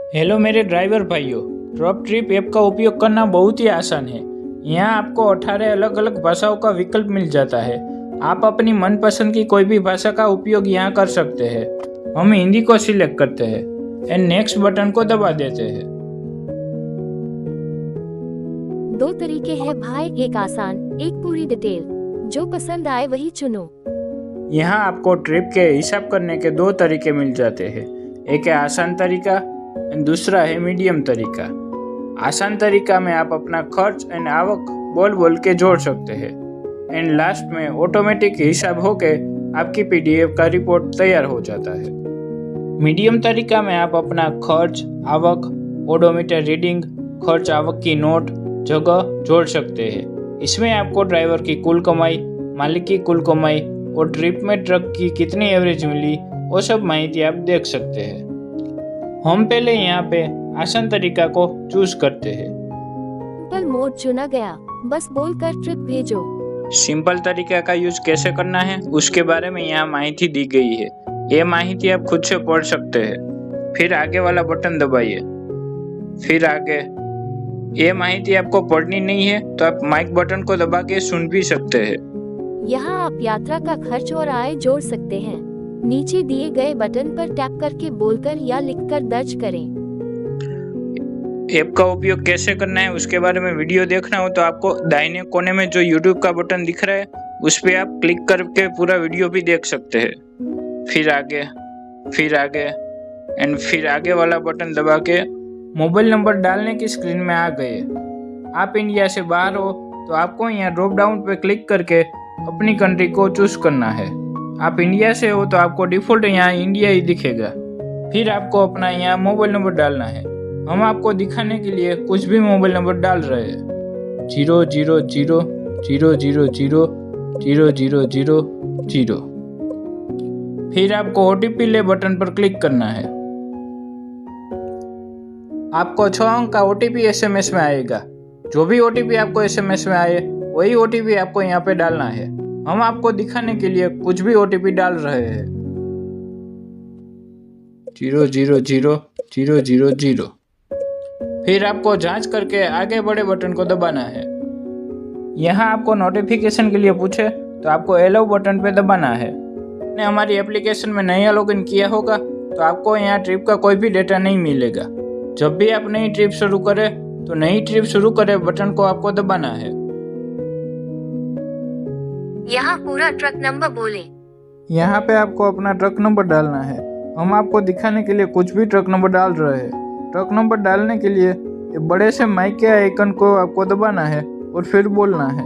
Hello मेरे driver भाइयों, drop trip app का उपयोग करना बहुत ही आसान है। यहाँ आपको 18 अलग अलग भाषाओं का विकल्प मिल जाता है। आप अपनी मनपसंद की कोई भी भाषा का उपयोग यहाँ कर सकते हैं। हम हिंदी को सिलेक्ट करते हैं एंड नेक्स्ट बटन को दबा देते हैं। दो तरीके हैं भाई, एक आसान, एक पूरी डिटेल। जो पसंद आए वही चुनो। यहाँ आपको ट्रिप के हिसाब करने के दो तरीके मिल जाते हैं। एक है आसान तरीका एंड दूसरा है मीडियम तरीका। आसान तरीका में आप अपना खर्च एंड आवक बोल बोल के जोड़ सकते हैं एंड लास्ट में ऑटोमेटिक हिसाब होके आपकी पीडीएफ का रिपोर्ट तैयार हो जाता है। मीडियम तरीका में आप अपना खर्च, आवक, ओडोमीटर रीडिंग, खर्च आवक की नोट जगह जोड़ सकते हैं। इसमें आपको ड्राइवर की कुल कमाई, मालिक की कुल कमाई और ट्रिप में ट्रक की कितनी एवरेज मिली वो सब माहिती आप देख सकते हैं। हम पहले यहाँ पे आसान तरीका को चूज करते हैं। सिंपल मोड चुना गया, बस बोलकर ट्रिप भेजो। सिंपल तरीका का यूज कैसे करना है उसके बारे में यहाँ माहिती दी गई है। ये माहिती आप खुद से पढ़ सकते हैं। फिर आगे वाला बटन दबाइए, फिर आगे। ये माहिती आपको पढ़नी नहीं है तो आप माइक बटन को दबा के सुन भी सकते हैं। यहाँ आप यात्रा का खर्च और आय जोड़ सकते हैं। नीचे दिए गए बटन पर टैप करके बोलकर या लिखकर दर्ज करें। ऐप का उपयोग कैसे करना है उसके बारे में वीडियो देखना हो तो आपको दाहिने कोने में जो YouTube का बटन दिख रहा है उस पे आप क्लिक करके पूरा वीडियो भी देख सकते हैं। फिर आगे एंड फिर आगे वाला बटन दबा के मोबाइल नंबर डालने की स्क्रीन में आ गए। आप इंडिया से बाहर हो तो आपको यहाँ ड्रॉप डाउन पे क्लिक करके अपनी कंट्री को चूज करना है। आप इंडिया से हो तो आपको डिफॉल्ट यहाँ इंडिया ही दिखेगा। फिर आपको अपना यहाँ मोबाइल नंबर डालना है। हम आपको दिखाने के लिए कुछ भी मोबाइल नंबर डाल रहे हैं। 000000000। फिर आपको OTP ले बटन पर क्लिक करना है। आपको 6 अंक का OTP SMS में आएगा। जो भी OTP आपको SMS में आए वही OTP आपको यहाँ पे डालना है। हम आपको दिखाने के लिए कुछ भी OTP डाल रहे हैं। 0000000। फिर आपको जांच करके आगे बढ़े बटन को दबाना है। यहाँ आपको नोटिफिकेशन के लिए पूछे तो आपको अलाउ बटन पे दबाना है। आपने हमारी एप्लीकेशन में नया लॉगिन किया होगा तो आपको यहाँ ट्रिप का कोई भी डेटा नहीं मिलेगा। जब भी आप नई ट्रिप शुरू करें तो नई ट्रिप शुरू करे बटन को आपको दबाना है। यहाँ पूरा ट्रक नंबर बोले। यहाँ पे आपको अपना ट्रक नंबर डालना है। हम आपको दिखाने के लिए कुछ भी ट्रक नंबर डाल रहे हैं। ट्रक नंबर डालने के लिए ये बड़े से माइक के आइकन को आपको दबाना है और फिर बोलना है।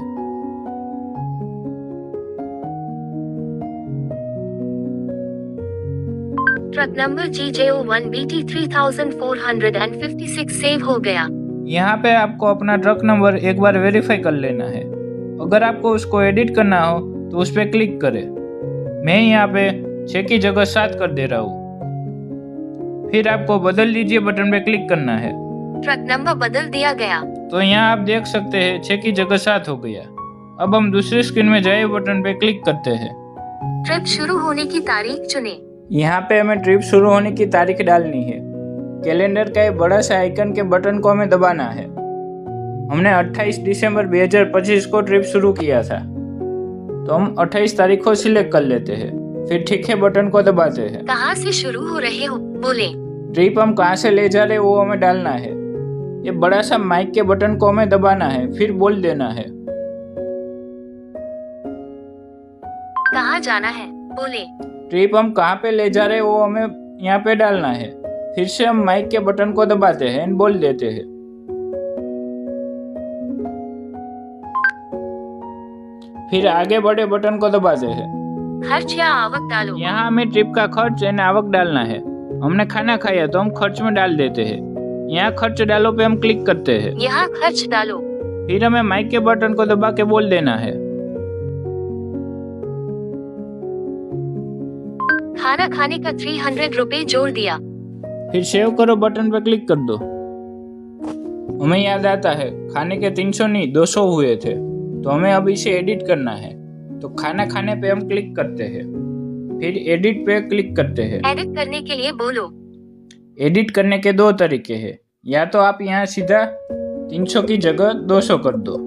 ट्रक नंबर GJ01BT 3456 सेव हो गया। यहाँ पे आपको अपना ट्रक नंबर एक बार वेरीफाई कर लेना है। अगर आपको उसको एडिट करना हो तो उस पर क्लिक करें। मैं यहाँ पे 6 की जगह 7 कर दे रहा हूँ। फिर आपको बदल लीजिए बटन पे क्लिक करना है। ट्रक नंबर बदल दिया गया। तो यहाँ आप देख सकते हैं 6 की जगह 7 हो गया। अब हम दूसरी स्क्रीन में जाए बटन पे क्लिक करते हैं। ट्रिप शुरू होने की तारीख चुने। यहाँ पे हमें ट्रिप शुरू होने की तारीख डालनी है। कैलेंडर का एक बड़ा सा आइकन के बटन को हमें दबाना है। हमने 28 दिसंबर 2025 को ट्रिप शुरू किया था तो हम 28 तारीख को सिलेक्ट कर लेते हैं। फिर ठीक है बटन को दबाते हैं। कहाँ से शुरू हो रहे हो बोले। ट्रिप हम कहाँ से ले जा रहे वो हमें डालना है। ये बड़ा सा माइक के बटन को हमें दबाना है, फिर बोल देना है। कहाँ जाना है बोले। ट्रिप हम कहाँ पे ले जा रहे वो हमें यहाँ पे डालना है। फिर से हम माइक के बटन को दबाते हैं और बोल देते हैं। फिर आगे बढ़े बटन को दबाते हैं। खर्च या आवक डालो। यहाँ हमें ट्रिप का खर्च एंड आवक डालना है। हमने खाना खाया तो हम खर्च में डाल देते हैं। यहाँ खर्च डालो पे हम क्लिक करते हैं। यहाँ खर्च डालो। फिर हमें माइक के बटन को दबा के बोल देना है। खाना खाने का 300 रुपए जोड़ दिया। फिर सेव करो बटन पे क्लिक कर दो। हमें याद आता है खाने के 300 नहीं 200 हुए थे तो हमें अब इसे एडिट करना है। तो खाना खाने पे हम क्लिक करते हैं। फिर एडिट पे क्लिक करते हैं। एडिट करने के लिए बोलो। एडिट करने के दो तरीके हैं। या तो आप यहाँ सीधा 300 की जगह 200 कर दो,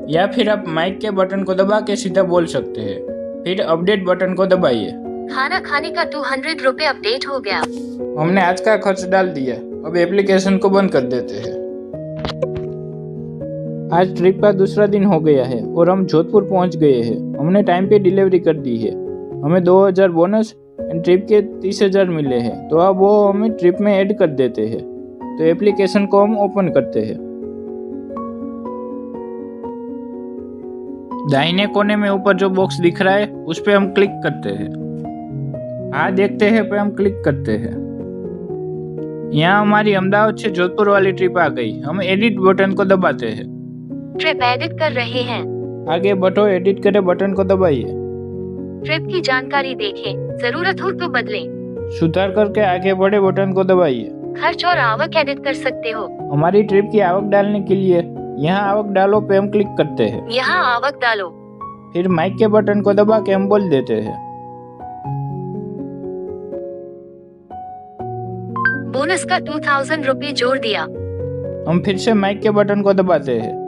या फिर आप माइक के बटन को दबा के सीधा बोल सकते हैं। फिर अपडेट बटन को दबाइए। खाना खाने का 200 रुपए अपडेट हो गया। हमने आज का खर्च डाल दिया। अब एप्लीकेशन को बंद कर देते हैं। आज ट्रिप का दूसरा दिन हो गया है और हम जोधपुर पहुंच गए हैं। हमने टाइम पे डिलीवरी कर दी है। हमें 2000 बोनस एंड ट्रिप के 30,000 मिले हैं, तो अब वो हमें ट्रिप में ऐड कर देते हैं। तो एप्लीकेशन को हम ओपन करते हैं। दाहिने कोने में ऊपर जो बॉक्स दिख रहा है उस पर हम क्लिक करते हैं। हाँ देखते हैं पे हम क्लिक करते हैं। यहाँ हमारी अहमदाबाद से जोधपुर वाली ट्रिप आ गई। हम एडिट बटन को दबाते हैं। ट्रिप एडिट कर रहे हैं। आगे बढ़ो, एडिट करे बटन को दबाइए। ट्रिप की जानकारी देखें, जरूरत हो तो बदलें। सुधार करके आगे बढ़े बटन को दबाइए। खर्च और आवक एडिट कर सकते हो। हमारी ट्रिप की आवक डालने के लिए यहाँ आवक डालो पे हम क्लिक करते हैं। यहाँ आवक डालो। फिर माइक के बटन को दबा के हम बोल देते हैं। बोनस का 2000 रुपए जोड़ दिया। हम फिर से माइक के बटन को दबाते हैं।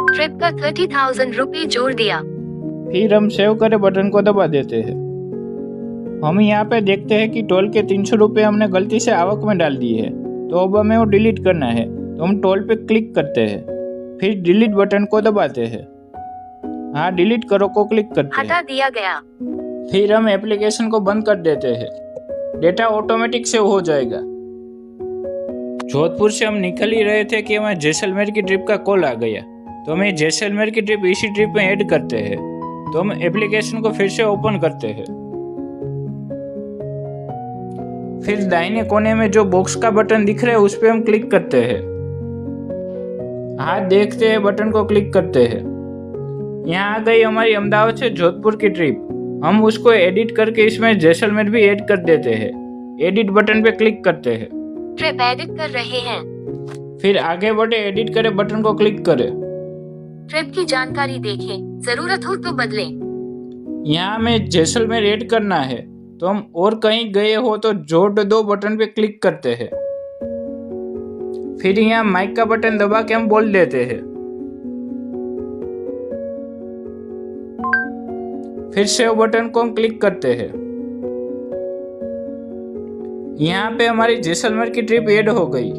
ट्रिप का 30,000 रुपए जोड़ दिया। फिर हम सेव करे बटन को दबा देते हैं। हम यहाँ पे देखते हैं कि टोल के 300 रुपये हमने गलती से आवक में डाल दिए है, तो अब हमें वो डिलीट करना है। तो हम टोल पे क्लिक करते हैं। फिर डिलीट बटन को दबाते हैं। हाँ डिलीट करो को क्लिक करते हैं। हटा दिया गया। फिर हम एप्लीकेशन को बंद कर देते हैं। डेटा ऑटोमेटिक सेव हो जाएगा। जोधपुर से हम निकल ही रहे थे कि हमें जैसलमेर की ट्रिप का कॉल आ गया। तो हमें जैसलमेर की ट्रिप इसी ट्रिप में ऐड करते हैं। तो हम एप्लीकेशन को फिर से ओपन करते हैं। फिर दाहिने कोने में जो बॉक्स का बटन दिख रहा है उस पर हम क्लिक करते हैं। हाँ देखते हैं बटन को क्लिक करते हैं। यहाँ आ गई हमारी अहमदाबाद से जोधपुर की ट्रिप। हम उसको एडिट करके इसमें जैसलमेर भी ऐड कर देते हैं। एडिट बटन पे क्लिक करते हैं। ट्रिप एडिट कर रहे हैं। फिर आगे बढ़े, एडिट करे बटन को क्लिक करें। ट्रिप की जानकारी देखें, जरूरत हो तो बदलें। यहाँ हमें जैसलमेर ऐड करना है, तो हम और कहीं गए हो तो जोड़ दो बटन पे क्लिक करते हैं। फिर यहाँ माइक का बटन दबा के हम बोल देते हैं। फिर सेव बटन को हम क्लिक करते हैं। यहाँ पे हमारी जैसलमेर की ट्रिप ऐड हो गई।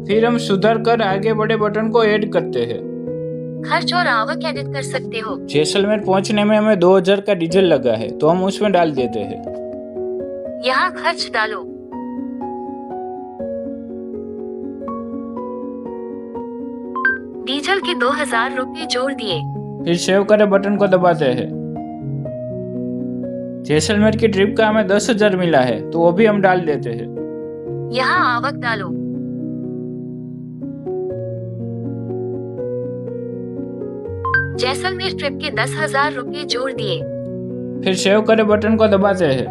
फिर हम सुधार कर आगे बढ़े बटन को ऐड करते हैं। खर्च और आवक एडिट कर सकते हो। जैसलमेर पहुंचने में हमें 2000 का डीजल लगा है, तो हम उसमें डाल देते हैं। यहाँ खर्च डालो। डीजल के 2000 रुपए जोड़ दिए। फिर सेव करे बटन को दबाते हैं। जैसलमेर की ट्रिप का हमें 10,000 मिला है, तो वो भी हम डाल देते हैं। यहाँ आवक डालो। जैसलमेर ट्रिप के 10,000 रुपए जोड़ दिए। फिर सेव करे बटन को दबाते हैं।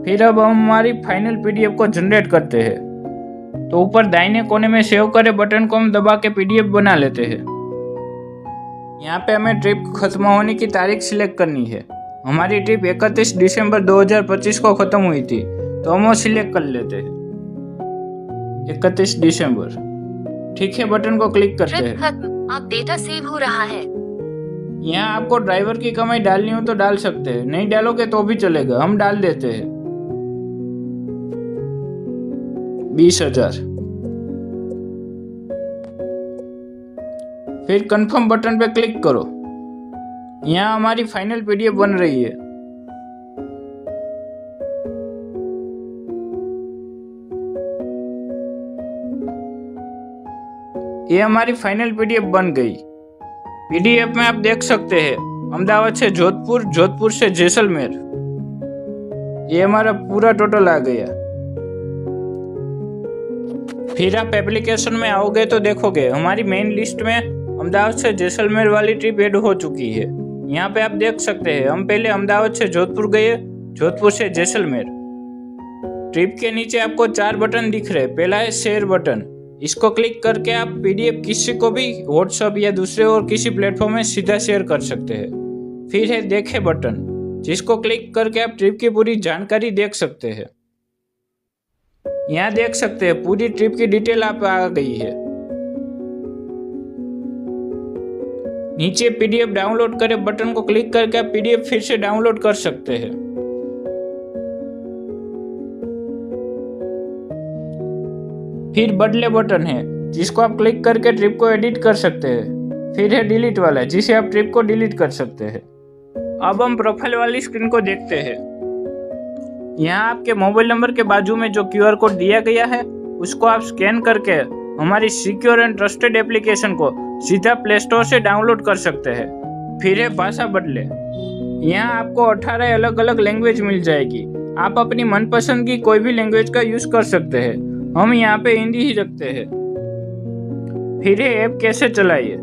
फिर अब हम हमारी फाइनल पीडीएफ को जनरेट करते हैं। तो ऊपर दाहिने कोने में सेव करे बटन को हम दबा के पीडीएफ बना लेते हैं। यहाँ पे हमें ट्रिप खत्म होने की तारीख सिलेक्ट करनी है। हमारी ट्रिप 31 दिसंबर 2025 को खत्म हुई थी, तो हम वो सिलेक्ट कर लेते हैं 31 दिसंबर। ठीक है, बटन को क्लिक करते हैं। खत्म, अब डेटा सेव हो रहा है। यहाँ आपको ड्राइवर की कमाई डालनी हो तो डाल सकते हैं, नहीं डालोगे तो भी चलेगा। हम डाल देते हैं 20,000। फिर कंफर्म बटन पे क्लिक करो। यहाँ हमारी फाइनल पीडीएफ बन रही है। ये हमारी फाइनल पीडीएफ बन गई। पीडीएफ में आप देख सकते हैं अहमदाबाद से जोधपुर, जोधपुर से जैसलमेर। ये हमारा पूरा टोटल आ गया। फिर आप एप्लीकेशन में आओगे तो देखोगे हमारी मेन लिस्ट में अहमदाबाद से जैसलमेर वाली ट्रिप ऐड हो चुकी है। यहाँ पे आप देख सकते हैं हम पहले अहमदाबाद से जोधपुर गए, जोधपुर से जैसलमेर। ट्रिप के नीचे आपको 4 बटन दिख रहे। पहला है शेयर बटन। इसको क्लिक करके आप पीडीएफ किसी को भी व्हाट्सएप या दूसरे और किसी प्लेटफॉर्म में सीधा शेयर कर सकते हैं। फिर है देखे बटन। जिसको क्लिक करके आप ट्रिप की पूरी जानकारी देख सकते हैं। यहाँ देख सकते हैं पूरी ट्रिप की डिटेल आप आ गई है। नीचे पीडीएफ डाउनलोड करें बटन को क्लिक करके आप पीडीएफ फिर से डाउनलोड कर सकते हैं। फिर बदले बटन है जिसको आप क्लिक करके ट्रिप को एडिट कर सकते हैं। फिर है डिलीट वाला जिसे आप ट्रिप को डिलीट कर सकते हैं। अब हम प्रोफाइल वाली स्क्रीन को देखते हैं। यहाँ आपके मोबाइल नंबर के बाजू में जो QR कोड दिया गया है उसको आप स्कैन करके हमारी सिक्योर एंड ट्रस्टेड एप्लीकेशन को सीधा प्ले स्टोर से डाउनलोड कर सकते हैं। फिर है भाषा बदले। यहाँ आपको 18 अलग अलग लैंग्वेज मिल जाएगी। आप अपनी मनपसंद की कोई भी लैंग्वेज का यूज कर सकते हैं। हम यहाँ पे हिंदी ही रखते हैं। फिर है ऐप कैसे चलाइए।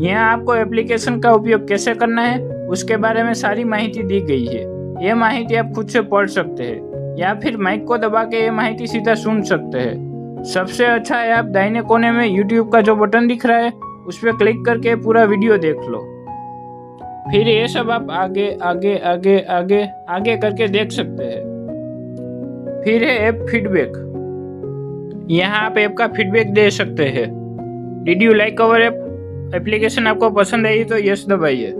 यहाँ आपको एप्लीकेशन का उपयोग कैसे करना है उसके बारे में सारी माहिती दी गई है। ये माहिती आप खुद से पढ़ सकते हैं या फिर माइक को दबा के ये माहिती सीधा सुन सकते हैं। सबसे अच्छा है आप दाहिने कोने में YouTube का जो बटन दिख रहा है उस पर क्लिक करके पूरा वीडियो देख लो। फिर ये सब आप आगे आगे आगे आगे आगे करके देख सकते हैं। फिर है ऐप फीडबैक। यहाँ आप ऐप का फीडबैक दे सकते हैं। Did you like our app? Application आपको पसंद आई तो यस दबाइए।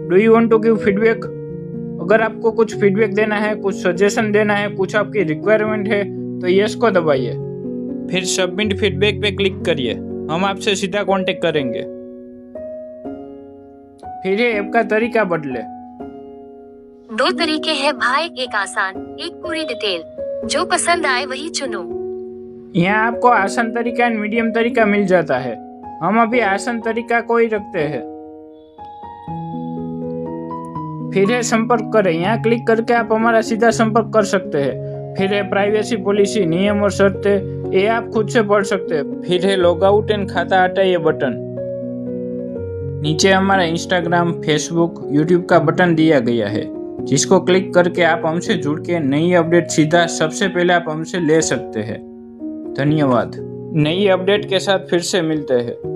Do you want to give feedback? अगर आपको कुछ फीडबैक देना है, कुछ सजेशन देना है, कुछ आपकी रिक्वायरमेंट है तो यस को दबाइए। फिर सबमिट फीडबैक पे क्लिक करिए। हम आपसे सीधा कांटेक्ट करेंगे। फिर ये ऐप का तरीका बदले। 2 तरीके हैं भाई, एक आसान, एक पूरी डिटेल। जो पसंद आए वही चुनो। यहाँ आपको आसान तरीका एंड मीडियम तरीका मिल जाता है। हम अभी आसान तरीका को ही रखते हैं। फिर है संपर्क करें। यहाँ क्लिक करके आप हमारा सीधा संपर्क कर सकते हैं। फिर है प्राइवेसी पॉलिसी, नियम और शर्तें, ये आप खुद से पढ़ सकते हैं। फिर है लॉग आउट एंड खाता हटाइए बटन। नीचे हमारा इंस्टाग्राम, फेसबुक, यूट्यूब का बटन दिया गया है जिसको क्लिक करके आप हमसे जुड़ के नई अपडेट सीधा सबसे पहले आप हमसे ले सकते हैं। धन्यवाद। नई अपडेट के साथ फिर से मिलते हैं।